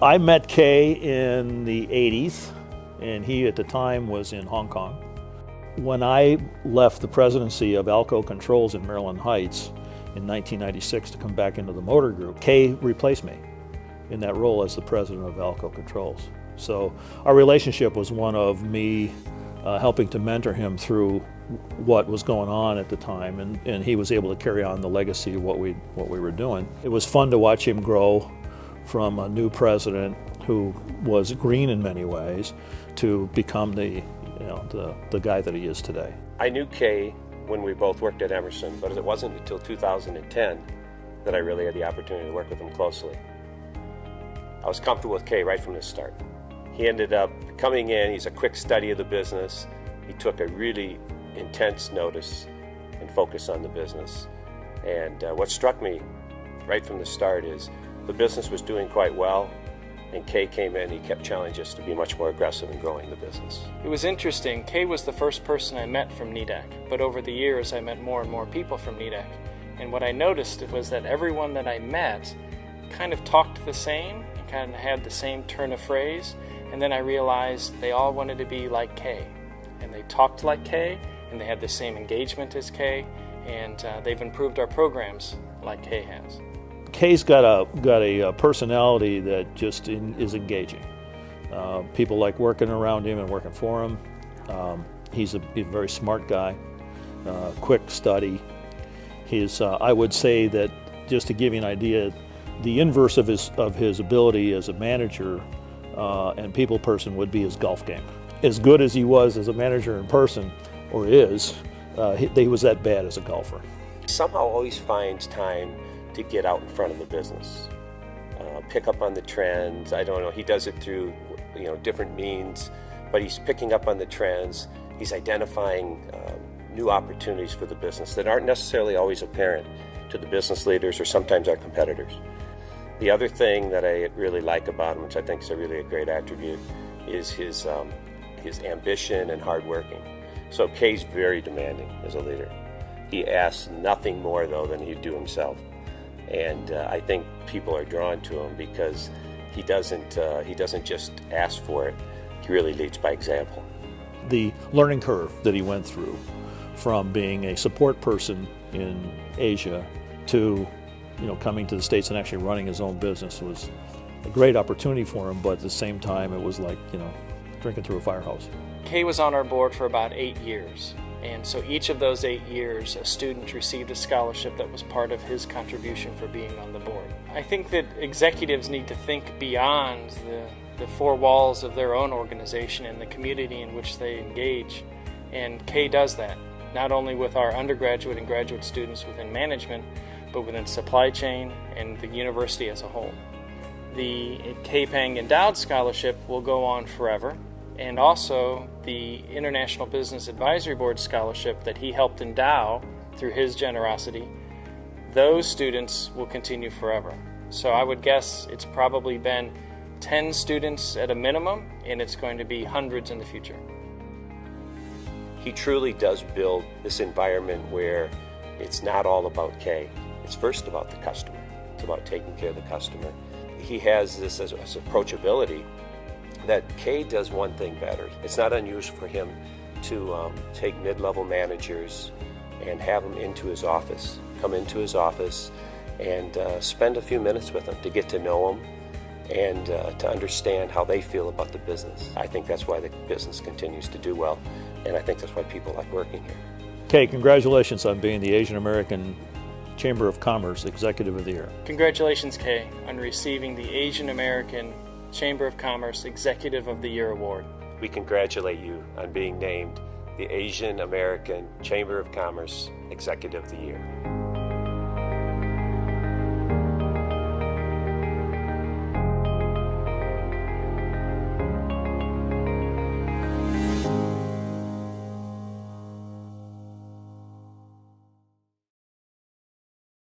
I met Kei in the 80s, and he at the time was in Hong Kong. When I left the presidency of Alco Controls in Maryland Heights in 1996 to come back into the motor group, Kei replaced me in that role as the president of Alco Controls. So our relationship was one of me helping to mentor him through what was going on at the time, and he was able to carry on the legacy of what we were doing. It was fun to watch him grow from a new president who was green in many ways to become the guy that he is today. I knew Kei when we both worked at Emerson, but it wasn't until 2010 that I really had the opportunity to work with him closely. I was comfortable with Kei right from the start. He ended up coming in, he's a quick study of the business. He took a really intense notice and focus on the business. And what struck me right from the start is the business was doing quite well, and Kei came in, he kept challenging us to be much more aggressive in growing the business. It was interesting. Kei was the first person I met from NEDAC, but over the years I met more and more people from NEDAC. And what I noticed was that everyone that I met kind of talked the same, and kind of had the same turn of phrase, and then I realized they all wanted to be like Kei. And they talked like Kei, and they had the same engagement as Kei, and they've improved our programs like Kei has. Kei's got a personality that just is engaging. People like working around him and working for him. He's a very smart guy, quick study. I would say that, just to give you an idea, the inverse of his ability as a manager and people person would be his golf game. As good as he was as a manager in person, or is, he was that bad as a golfer. He somehow always finds time to get out in front of the business, pick up on the trends. I don't know, he does it through different means, but he's picking up on the trends. He's identifying new opportunities for the business that aren't necessarily always apparent to the business leaders or sometimes our competitors. The other thing that I really like about him, which I think is really a great attribute, is his ambition and hard working. So Kei's very demanding as a leader. He asks nothing more though than he'd do himself. And I think people are drawn to him because he doesn't just ask for it, he really leads by example. The learning curve that he went through from being a support person in Asia to coming to the States and actually running his own business was a great opportunity for him, but at the same time it was like drinking through a fire hose. Kei was on our board for about 8 years. And so each of those 8 years, a student received a scholarship that was part of his contribution for being on the board. I think that executives need to think beyond the four walls of their own organization and the community in which they engage. And Kei does that, not only with our undergraduate and graduate students within management, but within supply chain and the university as a whole. The Kei Pang Endowed Scholarship will go on forever. And also the International Business Advisory Board Scholarship that he helped endow through his generosity, those students will continue forever. So I would guess it's probably been 10 students at a minimum, and it's going to be hundreds in the future. He truly does build this environment where it's not all about Kei. It's first about the customer. It's about taking care of the customer. He has this as approachability that Kei does one thing better. It's not unusual for him to take mid-level managers and have them into his office, come into his office and spend a few minutes with them to get to know them and to understand how they feel about the business. I think that's why the business continues to do well, and I think that's why people like working here. Kei, congratulations on being the Asian American Chamber of Commerce Executive of the Year. Congratulations, Kei, on receiving the Asian American Chamber of Commerce Executive of the Year Award. We congratulate you on being named the Asian American Chamber of Commerce Executive of the Year.